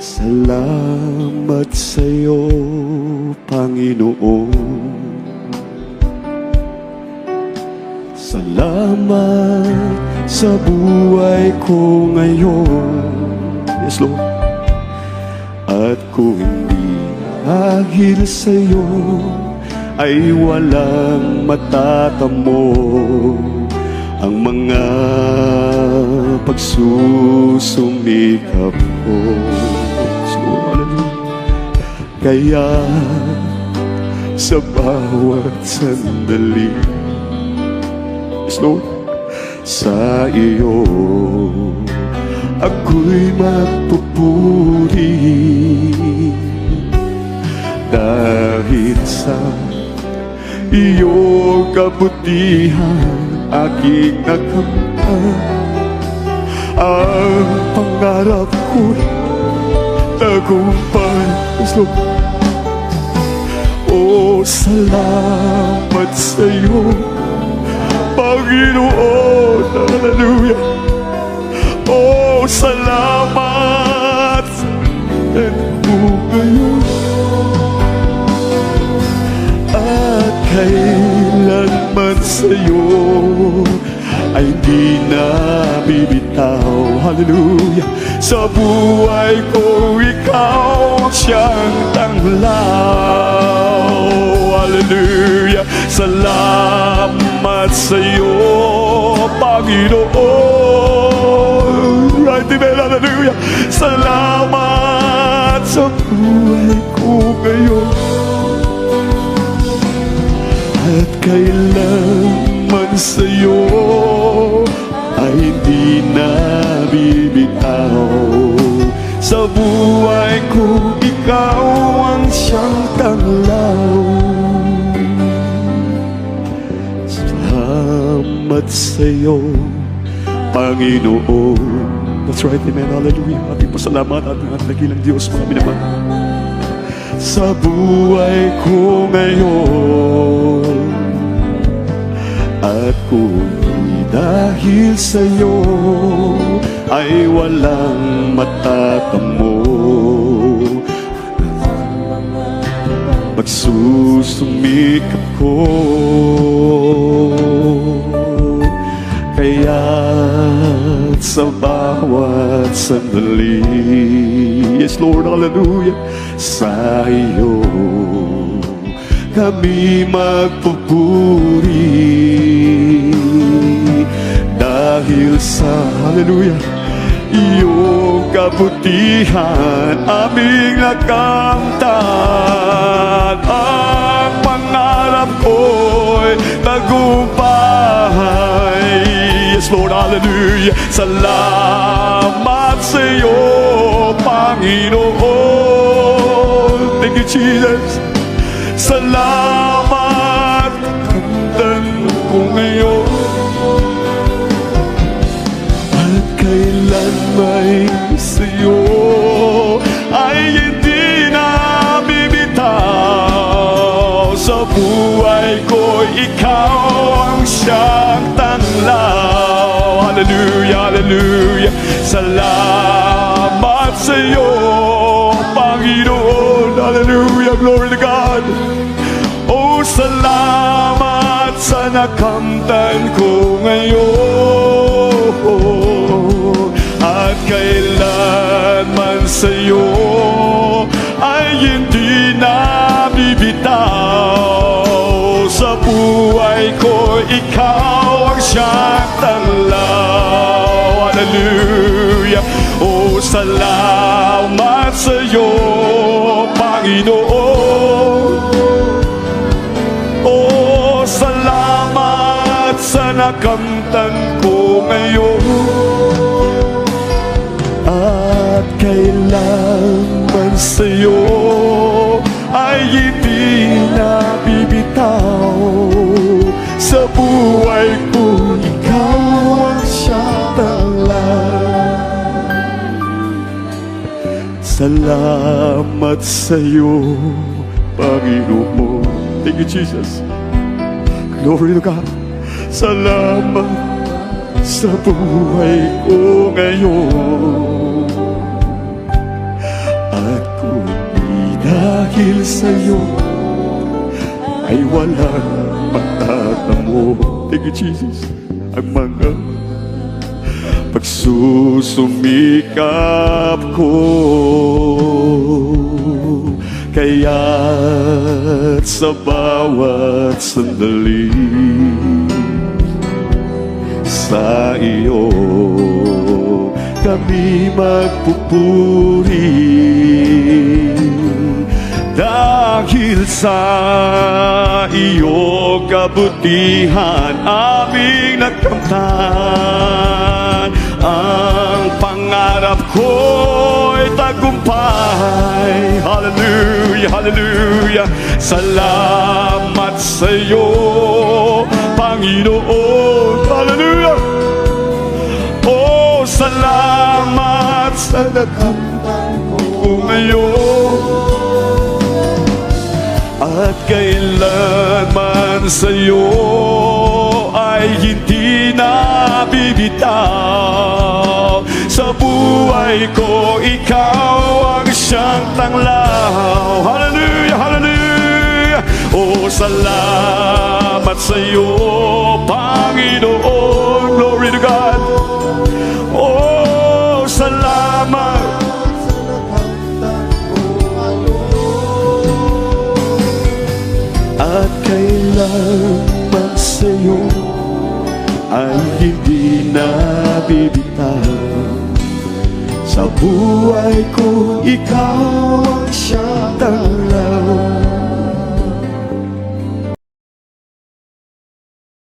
Salamat sa'yo, Panginoon. Salamat sa buhay ko ngayon. Yes, Lord. At kung hindi dahil sa'yo, ay walang matatamo ang mga pagsusumikap ko. Kaya sa bawat sandali, yes, Lord, sa iyo ako'y magpupuri dahil sa iyong kabutihan aking nakamtan. Ang pangarap ko'y tagumpay. Yes, Lord. Oh, salamat sa'yo, Panginoon. Hallelujah. Oh, salamat sa ko ngayon at kailanman sa'yo ay di na bibitaw. Hallelujah. Sa buhay ko, ikaw siyang tanglaw. Hallelujah. Salamat sa'yo, Panginoon. Right, amen. Hallelujah. Salamat sa buhay ko ngayon at kailanman sa'yo ay hindi na bibitaw. Sa buhay ko, ikaw ang siyang tanglaw. Salamat sa'yo, Panginoon. That's right, amen, hallelujah. Ating pasalamat at ang dakilang Diyos, mga minamahal. Sa buhay ko ngayon at kung dahil sa'yo ay walang matatamo, magsusumikap ko. Kaya sa bawat sandali, yes, Lord, hallelujah, sa iyo kami magpupuri dahil sa, hallelujah, iyong kabutihan aming nakamtan. Ang pangarap ko'y tagumpay. Yes, Lord, hallelujah. Salamat sa iyo, Panginoon. Thank you, Jesus. Salamat, kamtan ko ngayon at kailanman sa'yo ay hindi na bibitaw. Sa buhay ko, ikaw ang siyang tanglaw. Hallelujah, hallelujah. Salamat sa'yo, Panginoon. Hallelujah, glory to God. Oh, salamat sa nakamtan ko ngayon at kailanman sa'yo ay hindi na bibitaw. Sa buhay ko, ikaw ang siyang tanglaw. Hallelujah. Oh, salamat sa'yo, Panginoon. Oh, salamat sa nakamtan ko ngayon at kailanman sa'yo ay hindi na bibitaw. Sa buhay ko, ikaw ang siyang tanglaw. Salamat sa'yo, Panginoon. Thank you, Jesus. Glory to God. Salamat sa buhay ko ngayon Dahil sa'yo ay walang matatamo. Thank you, Jesus. Ang mga pagsusumikap ko, kaya't sa bawat sandali sa iyo kami magpupuri. Dahil sa iyo kabutihan aming nakamtan, ang pangarap ko'y tagumpay. Hallelujah, hallelujah. Salamat sa iyo, Panginoon. Hallelujah. Oh, salamat sa nakamtan ko ngayon. At kailanman sa'yo ay hindi na bibitaw. Sa buhay ko, ikaw ang siyang tanglaw. Hallelujah, hallelujah. Oh, salamat sa'yo, Panginoon. Glory to God. Oh, salamat. At kailanman sa'yo ay hindi na bibitaw. Sa buhay ko, ikaw ang siyang tanglaw.